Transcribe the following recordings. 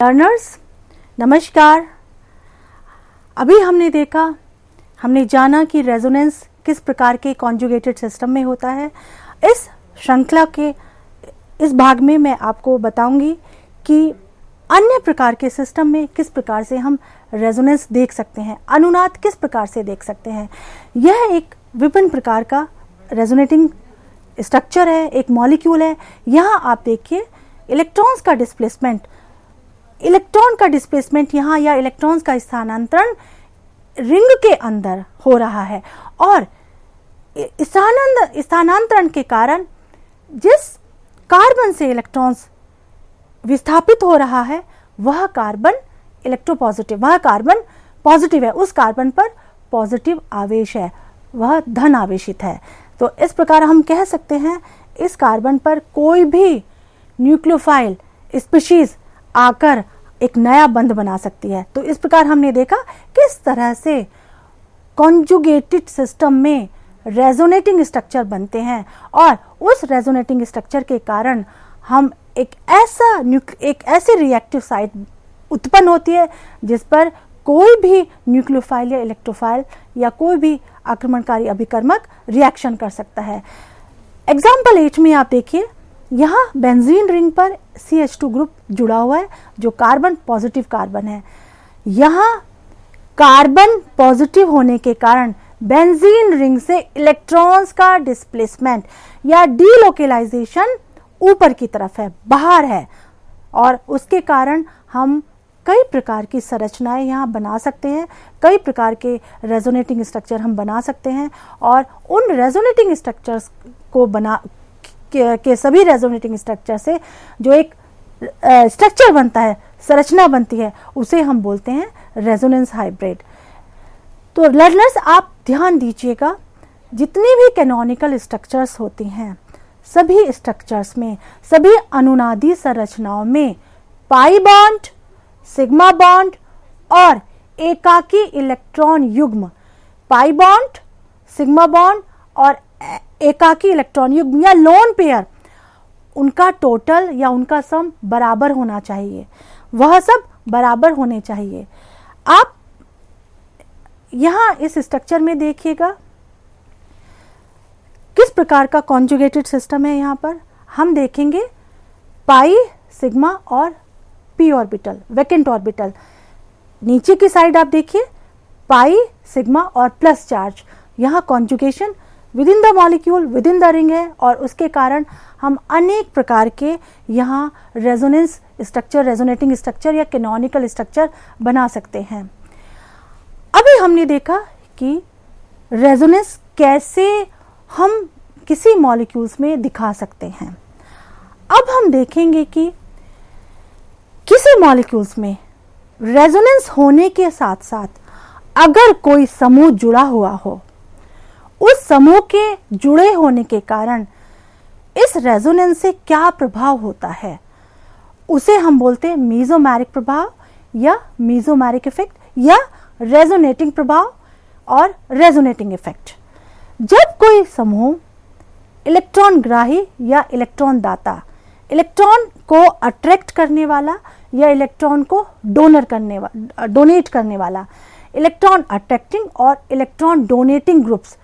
Learners नमस्कार। अभी हमने जाना कि रेजोनेंस किस प्रकार के कॉन्जुगेटेड सिस्टम में होता है। इस श्रृंखला के इस भाग में मैं आपको बताऊंगी कि अन्य प्रकार के सिस्टम में किस प्रकार से हम रेजोनेंस देख सकते हैं, अनुनाद किस प्रकार से देख सकते हैं। यह एक विभिन्न प्रकार का रेजोनेटिंग स्ट्रक्चर है, एक मॉलिक्यूल है। यहाँ आप देखिए इलेक्ट्रॉन्स का डिस्प्लेसमेंट यहाँ या इलेक्ट्रॉन्स का स्थानांतरण रिंग के अंदर हो रहा है और स्थानांतरण के कारण जिस कार्बन से इलेक्ट्रॉन्स विस्थापित हो रहा है वह कार्बन इलेक्ट्रोपॉजिटिव, वह कार्बन पॉजिटिव है, उस कार्बन पर पॉजिटिव आवेश है, वह धन आवेशित है। तो इस प्रकार हम कह सकते हैं इस कार्बन पर कोई भी न्यूक्लियोफाइल स्पीशीज आकर एक नया बंध बना सकती है। तो इस प्रकार हमने देखा किस तरह से कॉन्जुगेटेड सिस्टम में रेजोनेटिंग स्ट्रक्चर बनते हैं और उस रेजोनेटिंग स्ट्रक्चर के कारण हम एक ऐसी रिएक्टिव साइट उत्पन्न होती है जिस पर कोई भी न्यूक्लियोफाइल या इलेक्ट्रोफाइल या कोई भी आक्रमणकारी अभिकर्मक रिएक्शन कर सकता है। एग्जाम्पल एच में आप देखिए यहाँ बेंजीन रिंग पर CH2 ग्रुप जुड़ा हुआ है जो कार्बन पॉजिटिव कार्बन है। यहाँ कार्बन पॉजिटिव होने के कारण बेंजीन रिंग से इलेक्ट्रॉन्स का डिस्प्लेसमेंट या डीलोकेलाइजेशन ऊपर की तरफ है, बाहर है, और उसके कारण हम कई प्रकार की संरचनाएं यहाँ बना सकते हैं, कई प्रकार के रेजोनेटिंग स्ट्रक्चर हम बना सकते हैं और उन रेजोनेटिंग स्ट्रक्चर्स को के सभी रेजोनेटिंग स्ट्रक्चर से जो एक स्ट्रक्चर बनता है, संरचना बनती है, उसे हम बोलते हैं रेजोनेंस हाइब्रिड। तो लर्नर्स आप ध्यान दीजिएगा, जितनी भी कैनोनिकल स्ट्रक्चर्स होती हैं सभी स्ट्रक्चर्स में, सभी अनुनादी संरचनाओं में पाई बॉन्ड, सिग्मा बॉन्ड और एकाकी इलेक्ट्रॉन युग्म, पाई बॉन्ड, सिग्मा बॉन्ड और एकाकी इलेक्ट्रॉन युग्म या लोन पेयर, उनका टोटल या उनका सम बराबर होना चाहिए, वह सब बराबर होने चाहिए। आप यहां इस स्ट्रक्चर में देखिएगा किस प्रकार का कॉन्जुगेटेड सिस्टम है। यहां पर हम देखेंगे पाई, सिग्मा और p ऑर्बिटल, वैकेंट ऑर्बिटल। नीचे की साइड आप देखिए पाई, सिग्मा और प्लस चार्ज। यहां conjugation with in the molecule, with in the ring है और उसके कारण हम अनेक प्रकार के यहाँ रेजोनेंस स्ट्रक्चर, रेजोनेटिंग स्ट्रक्चर या कैनोनिकल स्ट्रक्चर बना सकते हैं। अभी हमने देखा कि रेजोनेंस कैसे हम किसी मॉलिक्यूल्स में दिखा सकते हैं। अब हम देखेंगे कि किसी मॉलिक्यूल्स में रेजोनेंस होने के साथ साथ अगर कोई समूह जुड़ा हुआ हो, उस समूह के जुड़े होने के कारण इस रेजोनेंस से क्या प्रभाव होता है, उसे हम बोलते हैं मीजोमेरिक प्रभाव या मीजोमेरिक इफेक्ट या रेजोनेटिंग प्रभाव और रेजोनेटिंग इफेक्ट। जब कोई समूह इलेक्ट्रॉन ग्राही या इलेक्ट्रॉन दाता, इलेक्ट्रॉन को अट्रैक्ट करने वाला या इलेक्ट्रॉन को डोनेट करने वाला, इलेक्ट्रॉन अट्रैक्टिंग और इलेक्ट्रॉन डोनेटिंग ग्रुप्स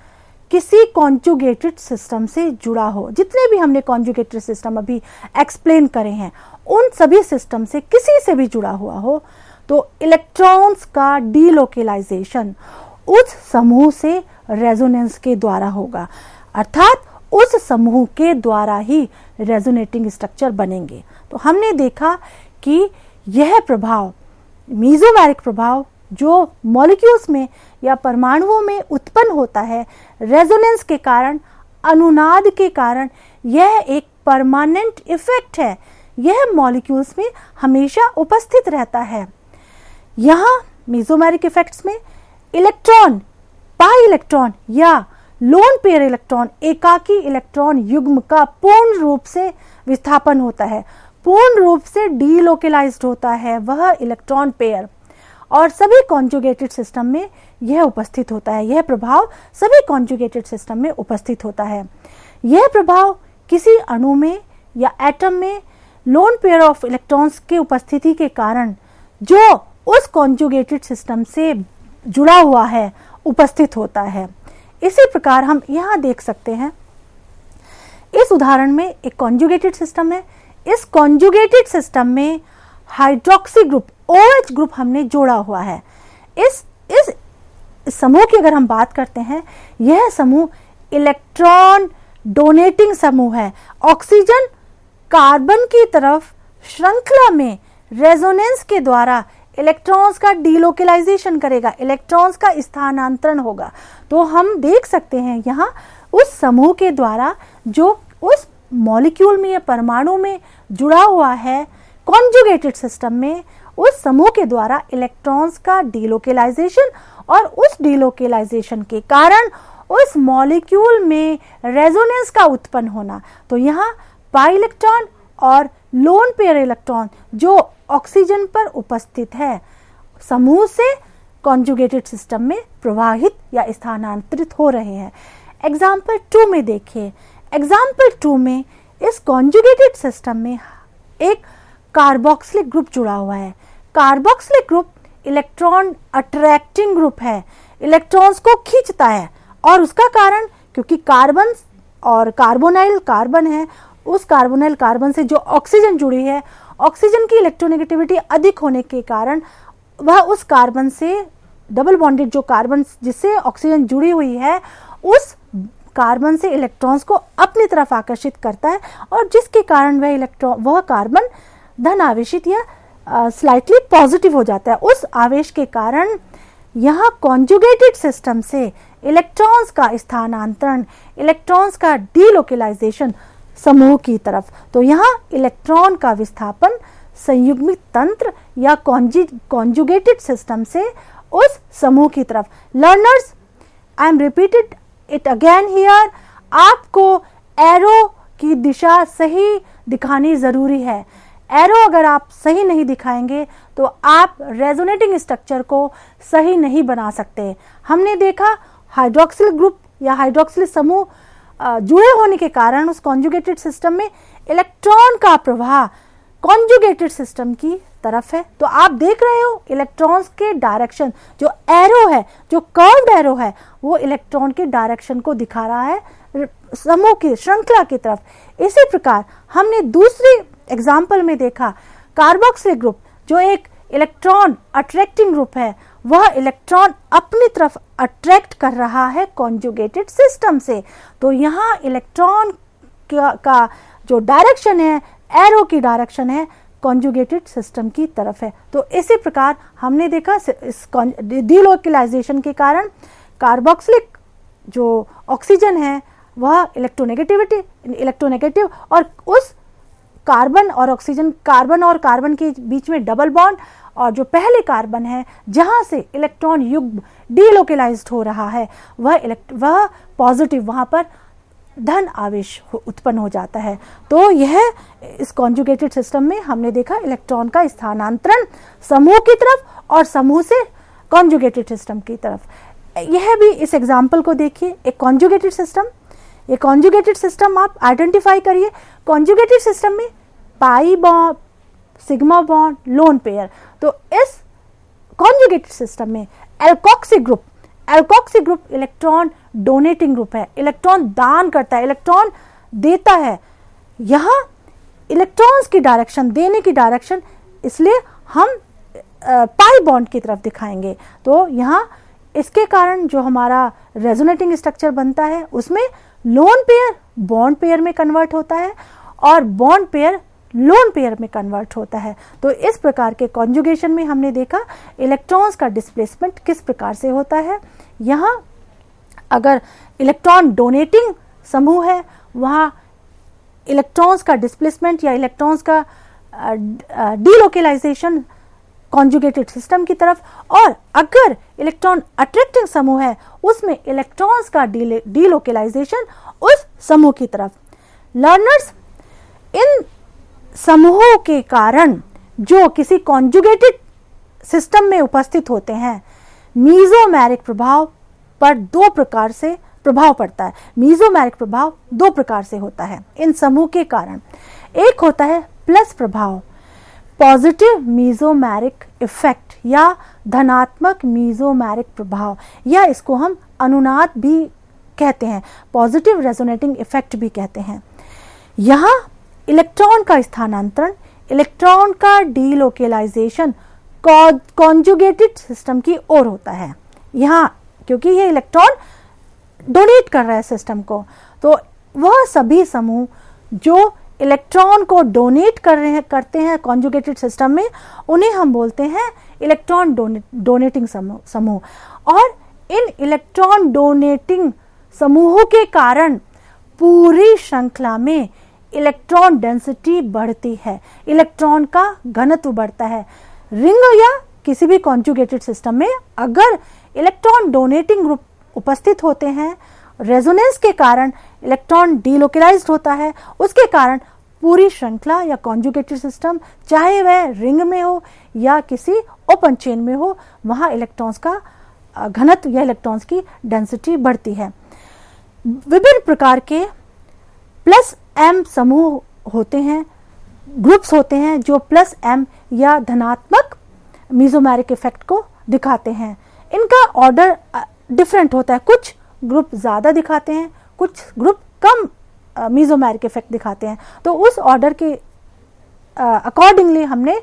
किसी कॉन्जुगेटेड सिस्टम से जुड़ा हो, जितने भी हमने कॉन्जुगेटेड सिस्टम अभी एक्सप्लेन करे हैं उन सभी सिस्टम से किसी से भी जुड़ा हुआ हो, तो इलेक्ट्रॉन्स का डीलोकेलाइजेशन उस समूह से रेजोनेंस के द्वारा होगा, अर्थात उस समूह के द्वारा ही रेजोनेटिंग स्ट्रक्चर बनेंगे। तो हमने देखा कि यह प्रभाव, मीजोमेरिक प्रभाव, जो मॉलिक्यूल्स में या परमाणुओं में उत्पन्न होता है रेजोनेंस के कारण, अनुनाद के कारण, यह एक परमानेंट इफेक्ट है, यह मॉलिक्यूल्स में हमेशा उपस्थित रहता है। यहाँ मीजोमेरिक इफेक्ट्स में इलेक्ट्रॉन, पाई इलेक्ट्रॉन या लोन पेयर इलेक्ट्रॉन, एकाकी इलेक्ट्रॉन युग्म का पूर्ण रूप से विस्थापन होता है, पूर्ण रूप से डीलोकेलाइज्ड होता है वह इलेक्ट्रॉन पेयर, और सभी कॉन्जुगेटेड सिस्टम में यह उपस्थित होता है। यह प्रभाव सभी कॉन्जुगेटेड सिस्टम में उपस्थित होता है। यह प्रभाव किसी अणु में या एटम में लोन पेयर ऑफ इलेक्ट्रॉन्स के उपस्थिति के कारण जो उस कॉन्जुगेटेड सिस्टम से जुड़ा हुआ है उपस्थित होता है। इसी प्रकार हम यहाँ देख सकते हैं, इस उदाहरण में एक कॉन्जुगेटेड सिस्टम है। इस कॉन्जुगेटेड सिस्टम में हाइड्रोक्सी ग्रुप OH ग्रुप हमने जोड़ा हुआ है। इस समूह की अगर हम बात करते हैं, यह समूह इलेक्ट्रॉन डोनेटिंग समूह है। ऑक्सीजन कार्बन की तरफ श्रृंखला में रेजोनेंस के द्वारा इलेक्ट्रॉन्स का डीलोकलाइजेशन करेगा, इलेक्ट्रॉन्स का स्थानांतरण होगा। तो हम देख सकते हैं यहाँ उस समूह के द्वारा जो उस मॉलिक्यूल में या परमाणु में जुड़ा हुआ है कॉन्जुगेटेड सिस्टम में, उस समूह के द्वारा इलेक्ट्रॉन्स का डीलोकलाइजेशन और उस डीलोकलाइजेशन के कारण उस मॉलिक्यूल में रेजोनेंस का उत्पन्न होना। तो यहाँ पाई इलेक्ट्रॉन और लोन पेयर इलेक्ट्रॉन जो ऑक्सीजन पर उपस्थित है समूह से कॉन्जुगेटेड सिस्टम में प्रवाहित या स्थानांतरित हो रहे हैं। एग्जाम्पल 2 में देखिए, एग्जाम्पल 2 में इस कॉन्जुगेटेड सिस्टम में एक कार्बोक्सिलिक ग्रुप जुड़ा हुआ है। Carboxylic group electron attracting group है, इलेक्ट्रॉन्स को खींचता है। और उसका कारण क्योंकि कार्बन और कार्बोनाइल कार्बन है, उस कार्बोनाइल कार्बन से जो ऑक्सीजन जुड़ी है, ऑक्सीजन की इलेक्ट्रोनेगेटिविटी अधिक होने के कारण वह उस कार्बन से डबल बॉन्डेड जो कार्बन जिससे ऑक्सीजन जुड़ी हुई है उस कार्बन से इलेक्ट्रॉन्स को अपनी तरफ आकर्षित करता है और जिसके कारण वह कार्बन धन आवेशित या स्लाइटली पॉजिटिव हो जाता है। उस आवेश के कारण यहाँ कॉन्जुगेटेड सिस्टम से इलेक्ट्रॉन्स का स्थानांतरण, इलेक्ट्रॉन्स का डीलोकलाइजेशन समूह की तरफ। तो यहाँ इलेक्ट्रॉन का विस्थापन संयुग्मित तंत्र या कॉन्जुगेटेड सिस्टम से उस समूह की तरफ। Learners, I am repeated it again here, आपको एरो की दिशा सही दिखानी जरूरी है। एरो अगर आप सही नहीं दिखाएंगे तो आप रेजोनेटिंग स्ट्रक्चर को सही नहीं बना सकते। हमने देखा हाइड्रोक्सिल ग्रुप या हाइड्रोक्सिल समूह जुड़े होने के कारण उस कॉन्जुगेटेड सिस्टम में इलेक्ट्रॉन का प्रवाह कॉन्जुगेटेड सिस्टम की तरफ है। तो आप देख रहे हो इलेक्ट्रॉन्स के डायरेक्शन, जो एरो है, जो कर्व्ड एरो है, वो इलेक्ट्रॉन के डायरेक्शन को दिखा रहा है समूह की श्रृंखला की तरफ। इसी प्रकार हमने दूसरी एग्जाम्पल में देखा कार्बोक्सिल ग्रुप जो एक इलेक्ट्रॉन अट्रैक्टिंग ग्रुप है, वह इलेक्ट्रॉन अपनी तरफ अट्रैक्ट कर रहा है कॉन्जुगेटेड सिस्टम से। तो यहाँ इलेक्ट्रॉन का जो डायरेक्शन है, एरो की डायरेक्शन है, कॉन्जुगेटेड सिस्टम की तरफ है। तो इसी प्रकार हमने देखा इस डीलोकलाइजेशन के कारण कार्बोक्सिलिक जो ऑक्सीजन है वह इलेक्ट्रोनेगेटिव और उस कार्बन और ऑक्सीजन, कार्बन और कार्बन के बीच में डबल बॉन्ड और जो पहले कार्बन है जहां से इलेक्ट्रॉन युग्म डीलोकलाइज्ड हो रहा है वह पॉजिटिव, वहां पर धन आवेश उत्पन्न हो जाता है। तो यह इस कॉन्जुगेटेड सिस्टम में हमने देखा इलेक्ट्रॉन का स्थानांतरण समूह की तरफ और समूह से कॉन्जुगेटेड सिस्टम की तरफ। यह भी इस एग्जाम्पल को देखिए, एक कॉन्जुगेटेड सिस्टम, ये कॉन्जुगेटेड सिस्टम आप आइडेंटिफाई करिए। कॉन्जुगेटेड सिस्टम में pi bond, sigma bond, lone pair. तो इस कॉन्जुगेटेड सिस्टम में alkoxy group electron donating group है, इलेक्ट्रॉन दान करता है, इलेक्ट्रॉन देता है। यहाँ इलेक्ट्रॉन्स की डायरेक्शन, देने की डायरेक्शन, इसलिए हम पाई बॉन्ड की तरफ दिखाएंगे। तो यहाँ इसके कारण जो हमारा रेजोनेटिंग स्ट्रक्चर बनता है उसमें लोन पेयर बॉन्ड पेयर में कन्वर्ट होता है और बॉन्ड पेयर लोन पेयर में कन्वर्ट होता है। तो इस प्रकार के कॉन्जुगेशन में हमने देखा इलेक्ट्रॉन्स का डिस्प्लेसमेंट किस प्रकार से होता है। यहाँ अगर इलेक्ट्रॉन डोनेटिंग समूह है, वहाँ इलेक्ट्रॉन्स का डिस्प्लेसमेंट या इलेक्ट्रॉन्स का डीलोकलाइजेशन कॉन्जुगेटेड सिस्टम की तरफ, और अगर इलेक्ट्रॉन अट्रैक्टिंग समूह है उसमें इलेक्ट्रॉन्स का डीलोकलाइजेशन उस समूह की तरफ। लर्नर्स, इन समूहों के कारण जो किसी कॉन्जुगेटेड सिस्टम में उपस्थित होते हैं, मीजोमेरिक प्रभाव पर दो प्रकार से प्रभाव पड़ता है। मीजोमेरिक प्रभाव दो प्रकार से होता है इन समूह के कारण। एक होता है प्लस प्रभाव, पॉजिटिव मीजोमेरिक इफेक्ट या धनात्मक मीजोमेरिक प्रभाव, या इसको हम अनुनाद भी कहते हैं, पॉजिटिव रेजोनेटिंग इफेक्ट भी कहते हैं। यहाँ इलेक्ट्रॉन का स्थानांतरण, इलेक्ट्रॉन का डीलोकेलाइजेशन कॉन्जुगेटेड सिस्टम की ओर होता है। यहाँ क्योंकि ये इलेक्ट्रॉन डोनेट कर रहा है सिस्टम को, तो वह सभी समूह जो इलेक्ट्रॉन को डोनेट करते हैं कॉन्जुगेटेड सिस्टम में, उन्हें हम बोलते हैं इलेक्ट्रॉन डोनेटिंग समूह। और इन इलेक्ट्रॉन डोनेटिंग समूहों के कारण पूरी श्रृंखला में इलेक्ट्रॉन डेंसिटी बढ़ती है, इलेक्ट्रॉन का घनत्व बढ़ता है। रिंग या किसी भी कॉन्जुगेटेड सिस्टम में अगर इलेक्ट्रॉन डोनेटिंग ग्रुप उपस्थित होते हैं, रेजोनेंस के कारण इलेक्ट्रॉन डीलोकेलाइज्ड होता है, उसके कारण पूरी श्रृंखला या कॉन्जुगेटेड सिस्टम, चाहे वह रिंग में हो या किसी ओपन चेन में हो, वहां इलेक्ट्रॉन्स का घनत्व या इलेक्ट्रॉन्स की डेंसिटी बढ़ती है। विभिन्न प्रकार के प्लस एम समूह होते हैं, ग्रुप्स होते हैं जो प्लस एम या धनात्मक मीजोमेरिक इफेक्ट को दिखाते हैं। इनका ऑर्डर डिफरेंट होता है, कुछ ग्रुप ज्यादा दिखाते हैं, कुछ ग्रुप कम मीजोमेरिक इफेक्ट दिखाते हैं। तो उस ऑर्डर के अकॉर्डिंगली हमने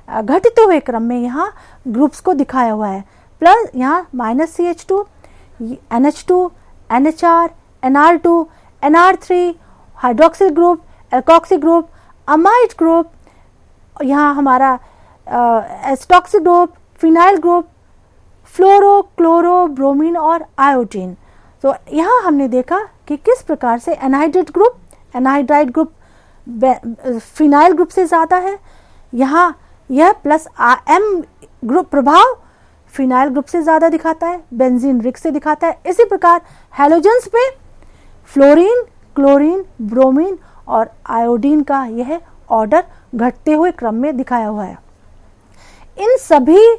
घटते हुए क्रम में यहाँ ग्रुप्स को दिखाया हुआ है। प्लस यहाँ -CH2, NH2, NHR, NR2, NR3, hydroxyl group, alkoxyl group, amide group, यहाँ हमारा एस्टॉक्सिल ग्रुप, phenyl group, fluoro, chloro, bromine और आयोडीन। तो यहाँ हमने देखा कि किस प्रकार से एनहाइड्राइड ग्रुप फिनाइल ग्रुप से ज्यादा है। यहाँ यह प्लस एम ग्रुप प्रभाव फिनाइल ग्रुप से ज्यादा दिखाता है, बेंजीन रिंग से दिखाता है। इसी प्रकार हैलोजेंस पे फ्लोरीन, क्लोरीन, ब्रोमीन और आयोडीन का यह ऑर्डर घटते हुए क्रम में दिखाया हुआ है। इन सभी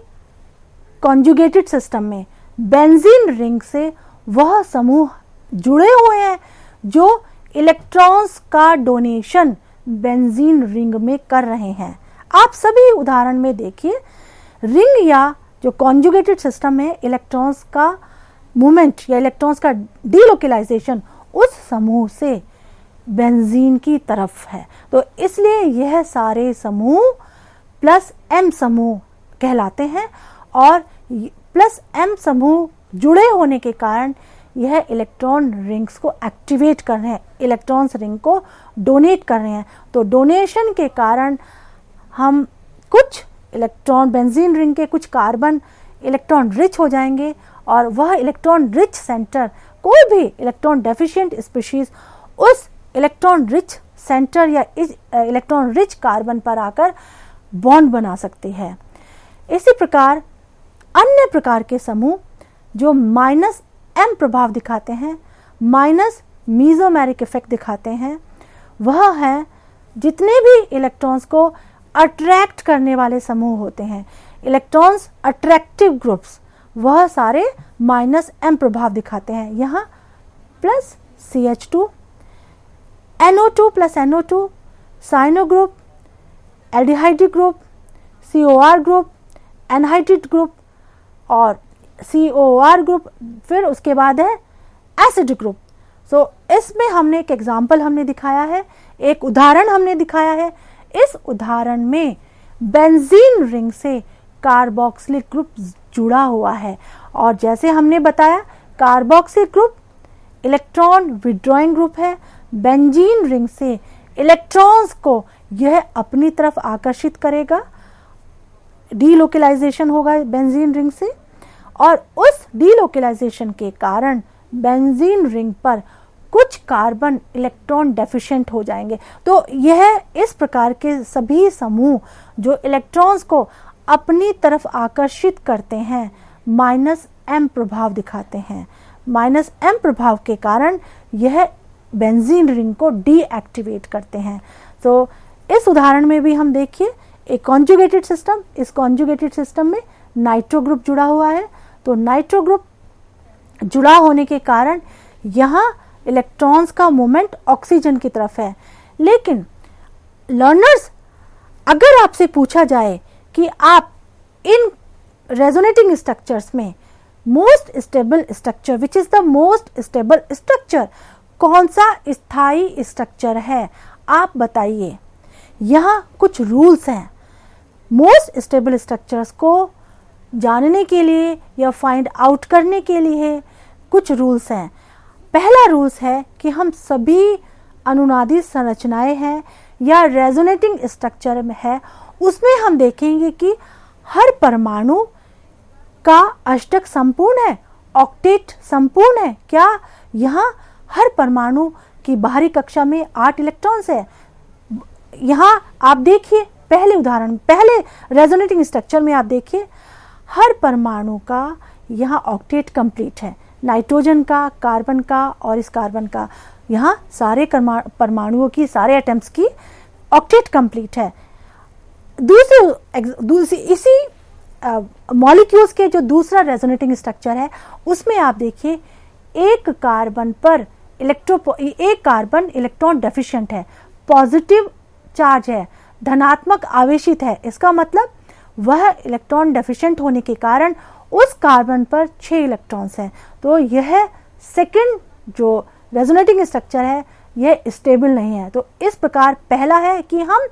कॉन्जुगेटेड सिस्टम में बेंजीन रिंग से वह समूह जुड़े हुए हैं जो इलेक्ट्रॉन्स का डोनेशन बेंजीन रिंग में कर रहे हैं। आप सभी उदाहरण में देखिए, रिंग या जो कॉन्जुगेटेड सिस्टम है, इलेक्ट्रॉन्स का मूवमेंट या इलेक्ट्रॉन्स का डीलोकेलाइजेशन उस समूह से बेंजीन की तरफ है। तो इसलिए यह सारे समूह प्लस एम समूह कहलाते हैं और प्लस एम समूह जुड़े होने के कारण यह इलेक्ट्रॉन रिंग्स को एक्टिवेट कर रहे हैं, इलेक्ट्रॉन्स रिंग को डोनेट कर रहे हैं। तो डोनेशन के कारण हम कुछ इलेक्ट्रॉन बेंजीन रिंग के कुछ कार्बन इलेक्ट्रॉन रिच हो जाएंगे और वह इलेक्ट्रॉन रिच सेंटर, कोई भी इलेक्ट्रॉन डेफिशिएंट स्पीशीज उस इलेक्ट्रॉन रिच सेंटर या इस इलेक्ट्रॉन रिच कार्बन पर आकर बॉन्ड बना सकती है। इसी प्रकार अन्य प्रकार के समूह जो माइनस एम प्रभाव दिखाते हैं, माइनस मीजोमेरिक इफेक्ट दिखाते हैं, वह है जितने भी इलेक्ट्रॉन्स को अट्रैक्ट करने वाले समूह होते हैं, इलेक्ट्रॉन्स अट्रैक्टिव ग्रुप्स, वह सारे माइनस एम प्रभाव दिखाते हैं। यहाँ plus CH2, NO2 plus NO2, cyano group, aldehyde group, COR group, anhydride group और COR ग्रुप, फिर उसके बाद है एसिड ग्रुप। सो इसमें हमने एक एग्जाम्पल हमने दिखाया है, एक उदाहरण हमने दिखाया है। इस उदाहरण में बेंजीन रिंग से कार्बोक्सिलिक ग्रुप जुड़ा हुआ है और जैसे हमने बताया carboxyl group electron withdrawing group है। बेंजीन रिंग से इलेक्ट्रॉन्स को यह अपनी तरफ आकर्षित करेगा, डीलोकेलाइजेशन होगा बेंजीन रिंग से और उस डीलोकेलाइजेशन के कारण बेंजीन रिंग पर कुछ कार्बन इलेक्ट्रॉन डेफिशिएंट हो जाएंगे। तो यह इस प्रकार के सभी समूह जो इलेक्ट्रॉन्स को अपनी तरफ आकर्षित करते हैं माइनस एम प्रभाव दिखाते हैं। माइनस एम प्रभाव के कारण यह बेंजीन रिंग को डीएक्टिवेट करते हैं। तो इस उदाहरण में भी हम देखिए एक कॉन्जुगेटेड सिस्टम, इस कॉन्जुगेटेड सिस्टम में नाइट्रो ग्रुप जुड़ा हुआ है। तो नाइट्रो ग्रुप जुड़ा होने के कारण यहाँ इलेक्ट्रॉन्स का मूवमेंट ऑक्सीजन की तरफ है, लेकिन लर्नर्स अगर आपसे पूछा जाए कि आप इन रेजोनेटिंग स्ट्रक्चर्स में most stable structure, which is the most stable structure, कौन सा स्थायी स्ट्रक्चर है, आप बताइए। यहाँ कुछ रूल्स हैं। मोस्ट स्टेबल स्ट्रक्चर्स को जानने के लिए या फाइंड आउट करने के लिए कुछ रूल्स हैं। पहला रूल्स है कि हम सभी अनुनादी संरचनाएं हैं या रेजोनेटिंग स्ट्रक्चर में है, उसमें हम देखेंगे कि हर परमाणु का अष्टक संपूर्ण है, ऑक्टेट संपूर्ण है। क्या यहाँ हर परमाणु की बाहरी कक्षा में 8 इलेक्ट्रॉन्स है? यहाँ आप देखिए, पहले उदाहरण, पहले रेजोनेटिंग स्ट्रक्चर में आप देखिए, हर परमाणु का यहाँ ऑक्टेट कंप्लीट है, नाइट्रोजन का, कार्बन का और इस कार्बन का, यहाँ सारे परमाणुओं की, सारे एटम्स की ऑक्टेट कंप्लीट है। दूसरी इसी मॉलिक्यूल्स के जो दूसरा रेजोनेटिंग स्ट्रक्चर है, उसमें आप देखिए एक कार्बन पर एक कार्बन इलेक्ट्रॉन डेफिशिएंट है, पॉजिटिव चार्ज है, धनात्मक आवेशित है। इसका मतलब वह इलेक्ट्रॉन डेफिशिएंट होने के कारण उस कार्बन पर 6 इलेक्ट्रॉन्स हैं। तो यह सेकंड जो रेजोनेटिंग स्ट्रक्चर है यह स्टेबल नहीं है। तो इस प्रकार पहला है कि हम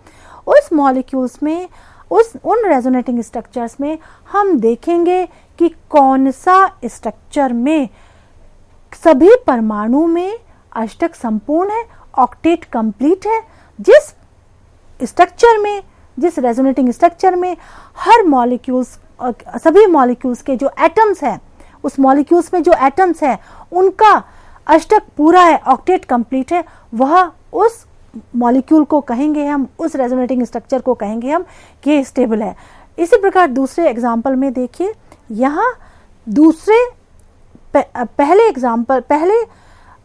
उस मॉलिक्यूल्स में, उन रेजोनेटिंग स्ट्रक्चर्स में हम देखेंगे कि कौन सा स्ट्रक्चर में सभी परमाणु में अष्टक संपूर्ण है, ऑक्टेट कंप्लीट है। जिस स्ट्रक्चर में, जिस रेजोनेटिंग स्ट्रक्चर में हर मॉलिक्यूल्स, सभी मॉलिक्यूल्स के जो एटम्स हैं, उस मॉलिक्यूल्स में जो एटम्स हैं उनका अष्टक पूरा है, ऑक्टेट कंप्लीट है, वह उस मॉलिक्यूल को कहेंगे हम, उस रेजोनेटिंग स्ट्रक्चर को कहेंगे हम कि ये स्टेबल है। इसी प्रकार दूसरे एग्जाम्पल में देखिए, यहाँ दूसरे पहले एग्जाम्पल, पहले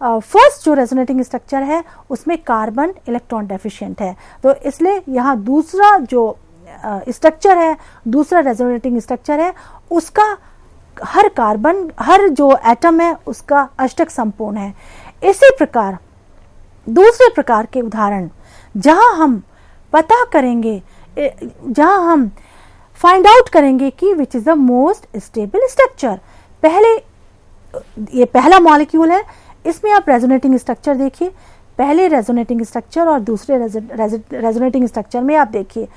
फर्स्ट जो रेजोनेटिंग स्ट्रक्चर है उसमें कार्बन इलेक्ट्रॉन डेफिशिएंट है, तो इसलिए यहाँ दूसरा जो स्ट्रक्चर है, दूसरा रेजोनेटिंग स्ट्रक्चर है, उसका हर कार्बन, हर जो एटम है उसका अष्टक संपूर्ण है। इसी प्रकार दूसरे प्रकार के उदाहरण जहां हम पता करेंगे, जहां हम फाइंड आउट करेंगे कि which is the most stable structure. पहले ये पहला मॉलिक्यूल है, इसमें आप रेजोनेटिंग स्ट्रक्चर देखिए, पहले रेजोनेटिंग स्ट्रक्चर और दूसरे रेजोनेटिंग स्ट्रक्चर में आप देखिए।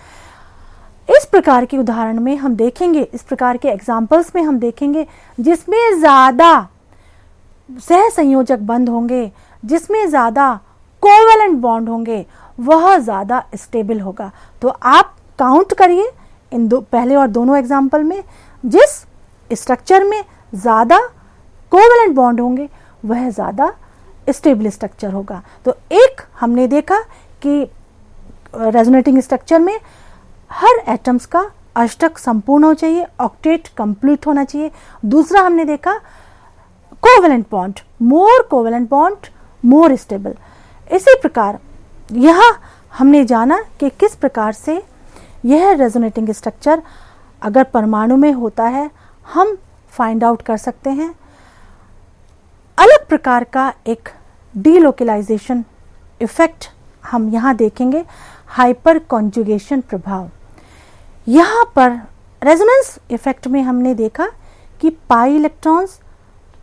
इस प्रकार के उदाहरण में हम देखेंगे, इस प्रकार के एग्जाम्पल्स में हम देखेंगे जिसमें ज्यादा सह संयोजक बंध होंगे, जिसमें ज्यादा कोवेलेंट बॉन्ड होंगे, वह ज्यादा स्टेबल होगा। तो आप काउंट करिए इन पहले और दोनों एग्जाम्पल में, जिस स्ट्रक्चर में ज्यादा कोवेलेंट बॉन्ड होंगे वह ज्यादा स्टेबल स्ट्रक्चर होगा। तो एक हमने देखा कि रेजोनेटिंग स्ट्रक्चर में हर एटम्स का अष्टक संपूर्ण होना चाहिए, ऑक्टेट कंप्लीट होना चाहिए। दूसरा हमने देखा कोवेलेंट बॉन्ड, मोर कोवेलेंट बॉन्ड मोर स्टेबल। इसी प्रकार यहाँ हमने जाना कि किस प्रकार से यह रेजोनेटिंग स्ट्रक्चर अगर परमाणु में होता है हम फाइंड आउट कर सकते हैं। अलग प्रकार का एक डीलोकलाइजेशन इफेक्ट हम यहाँ देखेंगे, हाइपर कॉन्जुगेशन प्रभाव। यहाँ पर रेजोनेंस इफेक्ट में हमने देखा कि पाई इलेक्ट्रॉन्स,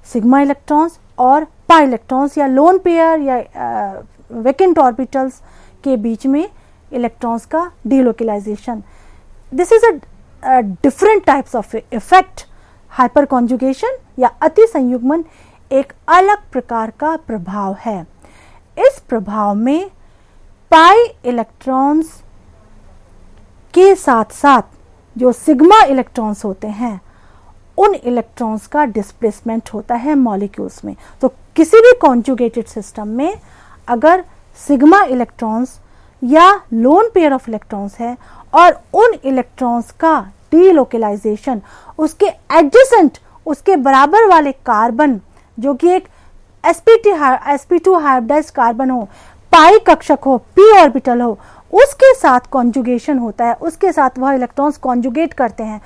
सिग्मा इलेक्ट्रॉन्स और पाई इलेक्ट्रॉन्स या लोन पेयर या वैकेंट ऑर्बिटल्स के बीच में इलेक्ट्रॉन्स का delocalisation, this is a different types of effect. Hyperconjugation या अति संयुग्मन एक अलग प्रकार का प्रभाव है। इस प्रभाव में पाई इलेक्ट्रॉन्स के साथ साथ जो सिग्मा इलेक्ट्रॉन्स होते हैं उन इलेक्ट्रॉन्स का डिस्प्लेसमेंट होता है मॉलिक्यूल्स में। तो किसी भी कॉन्जुगेटेड सिस्टम में अगर सिग्मा इलेक्ट्रॉन्स या लोन पेयर ऑफ इलेक्ट्रॉन्स है और उन इलेक्ट्रॉन्स का डीलोकलाइजेशन उसके एडजेसेंट, उसके बराबर वाले कार्बन जो कि एक sp2 हाइब्रिडाइज्ड कार्बन हो, पाई कक्षक हो, p ऑर्बिटल हो, उसके साथ कॉन्जुगेशन होता है, उसके साथ वह इलेक्ट्रॉन्स कॉन्जुगेट करते हैं,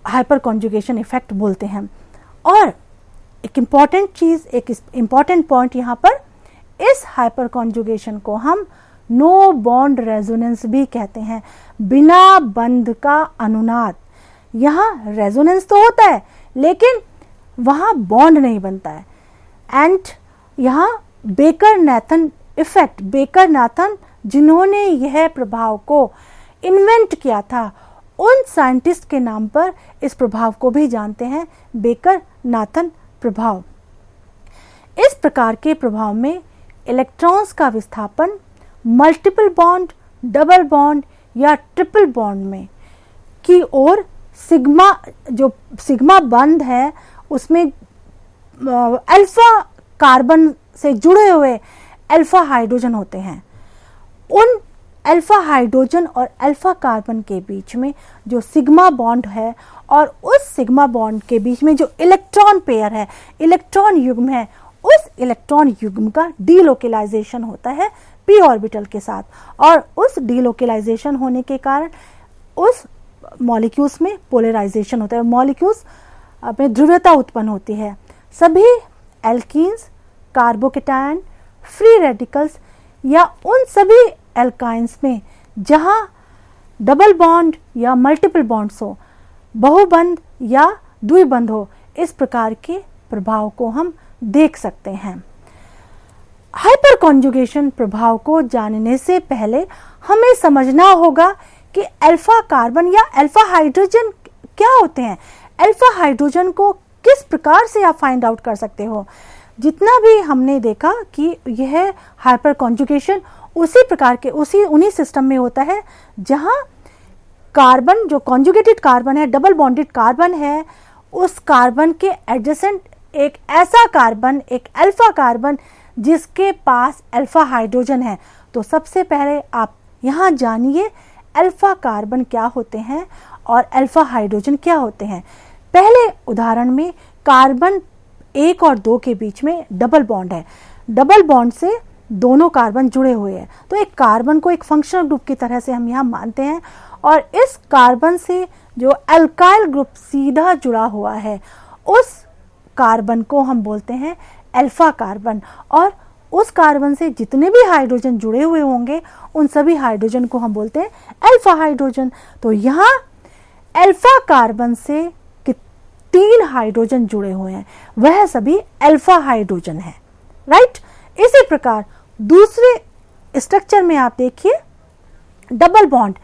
हाइपर कॉन्जुगेशन इफेक्ट बोलते हैं। और एक इंपॉर्टेंट चीज, एक इंपॉर्टेंट पॉइंट यहाँ पर, इस हाइपर कॉन्जुगेशन को हम नो बॉन्ड रेजोनेंस भी कहते हैं, बिना बंध का अनुनाद। यहाँ रेजोनेंस तो होता है लेकिन वहाँ बॉन्ड नहीं बनता है। एंड यहाँ baker Nathan effect, baker Nathan जिन्होंने यह प्रभाव को इन्वेंट किया था, उन साइंटिस्ट के नाम पर इस प्रभाव को भी जानते हैं, बेकर नाथन प्रभाव। इस प्रकार के प्रभाव में इलेक्ट्रॉन्स का विस्थापन मल्टीपल बॉन्ड, डबल बॉन्ड या ट्रिपल बॉन्ड में की ओर सिग्मा, जो सिग्मा बंध है उसमें अल्फा कार्बन से जुड़े हुए अल्फा हाइड्रोजन होते हैं। उन अल्फा हाइड्रोजन और अल्फा कार्बन के बीच में जो सिग्मा बॉन्ड है और उस सिग्मा बॉन्ड के बीच में जो इलेक्ट्रॉन पेयर है, इलेक्ट्रॉन युग्म है, उस इलेक्ट्रॉन युग्म का डीलोकेलाइजेशन होता है p ऑर्बिटल के साथ। और उस डीलोकेलाइजेशन होने के कारण उस मॉलिक्यूल्स में पोलराइजेशन होता है, मॉलिक्यूल्स में ध्रुवीयता उत्पन्न होती है। सभी एल्कीन्स, कार्बोकेटायन, फ्री रेडिकल्स या उन सभी एल्काइंस में जहां डबल बॉन्ड या मल्टीपल बॉन्ड्स हो, बहुबंध या द्विबंध हो, इस प्रकार के प्रभाव को हम देख सकते हैं। हाइपर कॉन्जुगेशन प्रभाव को जानने से पहले हमें समझना होगा कि अल्फा कार्बन या अल्फा हाइड्रोजन क्या होते हैं। अल्फा हाइड्रोजन को किस प्रकार से आप फाइंड आउट कर सकते हो। जितना भी हमने देखा कि यह हाइपर कॉन्जुगेशन उसी प्रकार के उन्हीं सिस्टम में होता है जहां कार्बन, जो कॉन्जुगेटेड कार्बन है, डबल बॉन्डेड कार्बन है, उस कार्बन के एडजेसेंट एक ऐसा कार्बन, एक अल्फा कार्बन जिसके पास अल्फा हाइड्रोजन है। तो सबसे पहले आप यहां जानिए अल्फा कार्बन क्या होते हैं और अल्फा हाइड्रोजन क्या होते हैं। पहले उदाहरण में कार्बन 1 और 2 के बीच में डबल बॉन्ड है, डबल बॉन्ड से दोनों कार्बन जुड़े हुए हैं, तो एक कार्बन को एक फंक्शनल ग्रुप की तरह से हम यहाँ मानते हैं। और इस कार्बन से जो अल्काइल ग्रुप सीधा जुड़ा हुआ है, उस कार्बन को हम बोलते हैं अल्फा कार्बन। और उस कार्बन से जितने भी हाइड्रोजन जुड़े हुए होंगे, उन सभी हाइड्रोजन को हम बोलते हैं अल्फा हाइड्रोजन। तो यहाँ अल्फा कार्बन से 3 हाइड्रोजन जुड़े हुए हैं, वह सभी अल्फा हाइड्रोजन है, राइट। इसी प्रकार दूसरे स्ट्रक्चर में आप देखिए डबल बॉन्ड,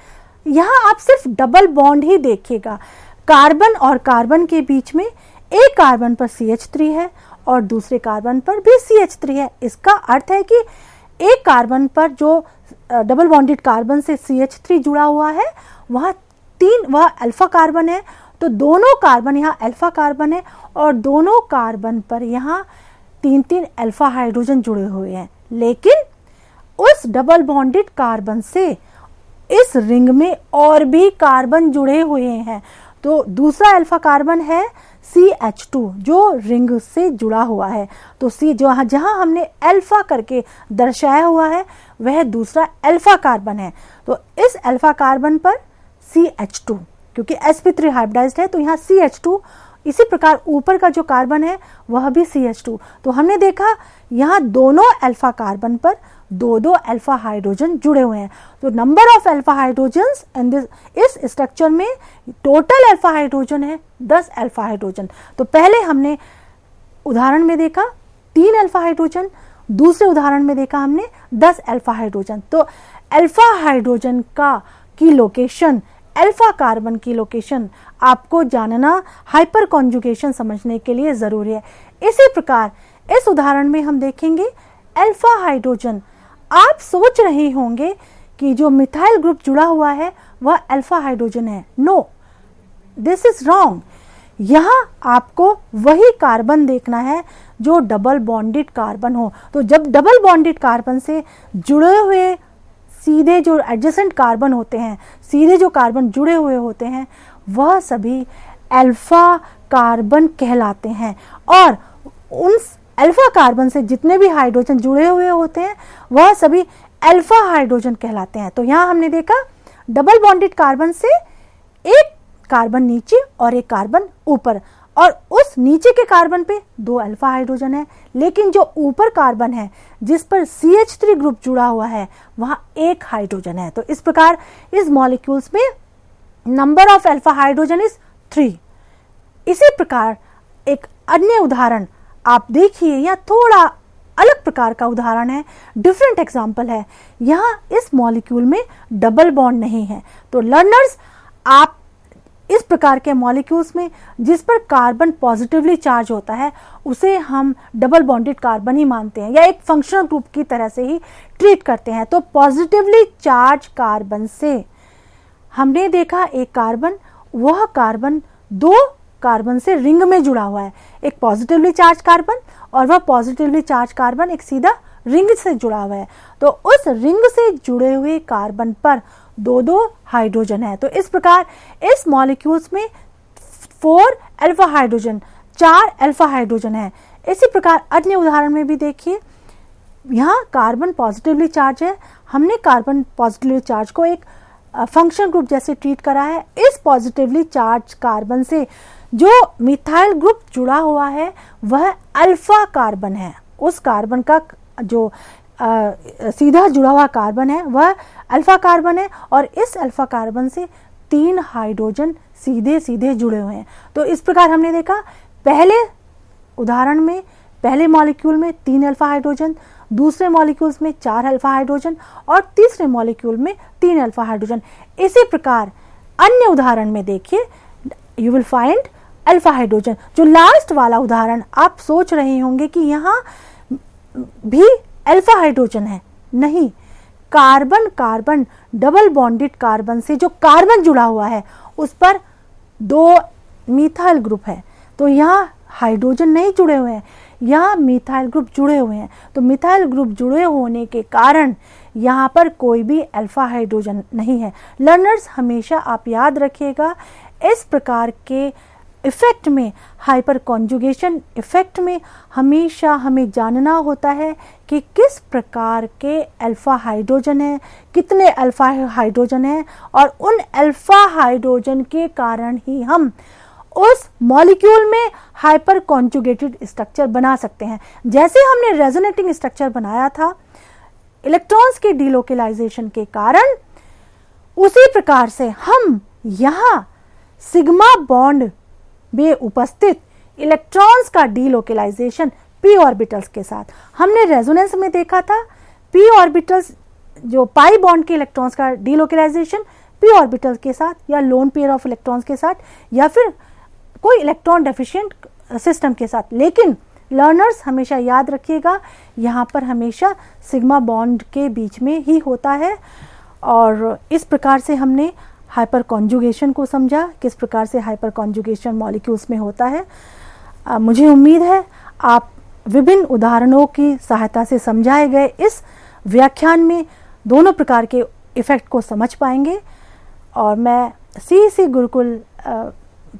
यहां आप सिर्फ डबल बॉन्ड ही देखिएगा। कार्बन और कार्बन के बीच में एक कार्बन पर CH3 है और दूसरे कार्बन पर भी CH3 है। इसका अर्थ है कि एक कार्बन पर जो डबल बॉन्डेड कार्बन से CH3 जुड़ा हुआ है, वह अल्फा कार्बन है। तो दोनों कार्बन यहाँ अल्फा कार्बन है और दोनों कार्बन पर यहाँ 3 अल्फा हाइड्रोजन जुड़े हुए हैं। लेकिन उस डबल बॉन्डेड कार्बन से इस रिंग में और भी कार्बन जुड़े हुए हैं। तो दूसरा अल्फा कार्बन है CH2 जो रिंग से जुड़ा हुआ है। तो जहां हमने अल्फा करके दर्शाया हुआ है, वह दूसरा अल्फा कार्बन है। तो इस अल्फा कार्बन पर CH2, क्योंकि sp3 हाइब्रिडाइज्ड है तो यहाँ CH2, इसी प्रकार ऊपर का जो कार्बन है वह भी CH2। तो हमने देखा यहाँ दोनों अल्फा कार्बन पर 2 अल्फा हाइड्रोजन जुड़े हुए हैं। तो नंबर ऑफ अल्फा हाइड्रोजन्स इन इस स्ट्रक्चर में टोटल अल्फा हाइड्रोजन है 10 अल्फा हाइड्रोजन। तो पहले हमने उदाहरण में देखा 3 अल्फा हाइड्रोजन, दूसरे उदाहरण में देखा हमने 10 अल्फा हाइड्रोजन। तो अल्फा हाइड्रोजन की लोकेशन, अल्फा कार्बन की लोकेशन आपको जानना हाइपर कॉन्जुगेशन समझने के लिए जरूरी है। इसी प्रकार इस उदाहरण में हम देखेंगे अल्फा हाइड्रोजन। आप सोच रहे होंगे कि जो मिथाइल ग्रुप जुड़ा हुआ है वह अल्फा हाइड्रोजन है। No, this is wrong. यहाँ आपको वही कार्बन देखना है जो डबल बॉन्डेड कार्बन हो। तो जब डबल बॉन्डेड कार्बन से जुड़े हुए सीधे जो एडजेसेंट कार्बन होते हैं, सीधे जो कार्बन जुड़े हुए होते हैं, वह सभी अल्फा कार्बन कहलाते हैं। और उन अल्फा कार्बन से जितने भी हाइड्रोजन जुड़े हुए होते हैं वह सभी अल्फा हाइड्रोजन कहलाते हैं। तो यहाँ हमने देखा डबल बॉन्डेड कार्बन से एक कार्बन नीचे और एक कार्बन ऊपर, और उस नीचे के कार्बन पे 2 अल्फा हाइड्रोजन है, लेकिन जो ऊपर कार्बन है जिस पर CH3 ग्रुप जुड़ा हुआ है वहां 1 हाइड्रोजन है। तो इस प्रकार इस मॉलिक्यूल्स में number of alpha hydrogen is 3। इसी प्रकार एक अन्य उदाहरण आप देखिए, यह थोड़ा अलग प्रकार का उदाहरण है, डिफरेंट एग्जाम्पल है। यहां इस मॉलिक्यूल में डबल बॉन्ड नहीं है। तो लर्नर्स, आप इस प्रकार के मॉलिक्यूल्स में जिस पर कार्बन पॉजिटिवली चार्ज होता है उसे हम डबल बॉन्डेड कार्बन ही मानते हैं या एक फंक्शनल ग्रुप की तरह से ही ट्रीट करते हैं। तो पॉजिटिवली चार्ज कार्बन से हमने देखा एक कार्बन, वह कार्बन 2 कार्बन से रिंग में जुड़ा हुआ है, एक पॉजिटिवली चार्ज कार्बन और वह पॉजिटिवली चार्ज कार्बन एक सीधा रिंग से जुड़ा हुआ है। तो उस रिंग से जुड़े हुए कार्बन पर 2 हाइड्रोजन है। तो इस प्रकार इस मॉलिक्यूल्स में 4 अल्फा हाइड्रोजन, 4 अल्फा हाइड्रोजन है। इसी प्रकार अन्य उदाहरण में भी देखिए, यहाँ कार्बन पॉजिटिवली चार्ज है, हमने कार्बन पॉजिटिवली चार्ज को एक फंक्शन ग्रुप जैसे ट्रीट करा है। इस पॉजिटिवली चार्ज कार्बन से जो मिथाइल ग्रुप जुड़ा हुआ है वह अल्फा कार्बन है। उस कार्बन का जो सीधा जुड़ा हुआ कार्बन है वह अल्फा कार्बन है और इस अल्फा कार्बन से 3 हाइड्रोजन सीधे सीधे जुड़े हुए हैं। तो इस प्रकार हमने देखा, पहले उदाहरण में पहले मॉलिक्यूल में 3 अल्फा हाइड्रोजन, दूसरे मॉलिक्यूल्स में 4 अल्फा हाइड्रोजन और तीसरे मॉलिक्यूल में 3 अल्फा हाइड्रोजन। इसी प्रकार अन्य उदाहरण में देखिए, you will find alpha hydrogen. जो लास्ट वाला उदाहरण आप सोच रहे होंगे कि यहाँ भी अल्फा हाइड्रोजन है, नहीं, carbon carbon double bonded carbon से जो कार्बन जुड़ा हुआ है उस पर 2 मिथाइल ग्रुप है। तो यहाँ हाइड्रोजन नहीं जुड़े हुए हैं, यहाँ मिथाइल ग्रुप जुड़े हुए हैं। तो मिथाइल ग्रुप जुड़े होने के कारण यहाँ पर कोई भी अल्फा हाइड्रोजन नहीं है। लर्नर्स, हमेशा आप याद रखिएगा, इस प्रकार के इफेक्ट में, हाइपर कॉन्जुगेशन इफेक्ट में हमेशा हमें जानना होता है कि किस प्रकार के अल्फा हाइड्रोजन है, कितने अल्फा हाइड्रोजन है, और उन अल्फा हाइड्रोजन के कारण ही हम उस मॉलिक्यूल में हाइपर कॉन्जुगेटेड स्ट्रक्चर बना सकते हैं। जैसे हमने रेजोनेटिंग स्ट्रक्चर बनाया था इलेक्ट्रॉन्स के डीलोकेलाइजेशन के कारण, उसी प्रकार से हम यहाँ सिग्मा बॉन्ड में उपस्थित इलेक्ट्रॉन्स का डीलोकेलाइजेशन p ऑर्बिटल्स के साथ, हमने रेजोनेंस में देखा था p ऑर्बिटल्स, जो पाई बॉन्ड के इलेक्ट्रॉन्स का डीलोकेलाइजेशन p ऑर्बिटल के साथ या लोन पेयर ऑफ इलेक्ट्रॉन्स के साथ या फिर कोई इलेक्ट्रॉन डेफिशिएंट सिस्टम के साथ। लेकिन लर्नर्स, हमेशा याद रखिएगा, यहाँ पर हमेशा सिग्मा बॉन्ड के बीच में ही होता है। और इस प्रकार से हमने हाइपर कॉन्जुगेशन को समझा, किस प्रकार से हाइपर कॉन्जुगेशन मॉलिक्यूल्स में होता है। मुझे उम्मीद है आप विभिन्न उदाहरणों की सहायता से समझाए गए इस व्याख्यान में दोनों प्रकार के इफेक्ट को समझ पाएंगे। और मैं CEC गुरुकुल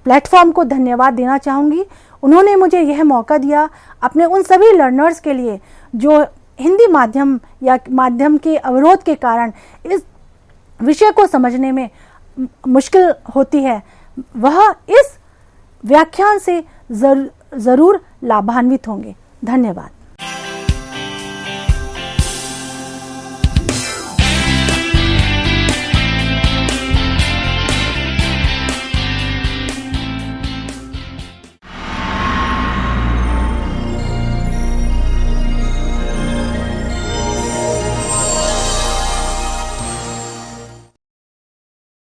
प्लेटफॉर्म को धन्यवाद देना चाहूँगी। उन्होंने मुझे यह मौका दिया अपने उन सभी लर्नर्स के लिए जो हिंदी माध्यम या माध्यम के अवरोध के कारण इस विषय को समझने में मुश्किल होती है, वह इस व्याख्यान से जरूर लाभान्वित होंगे। धन्यवाद।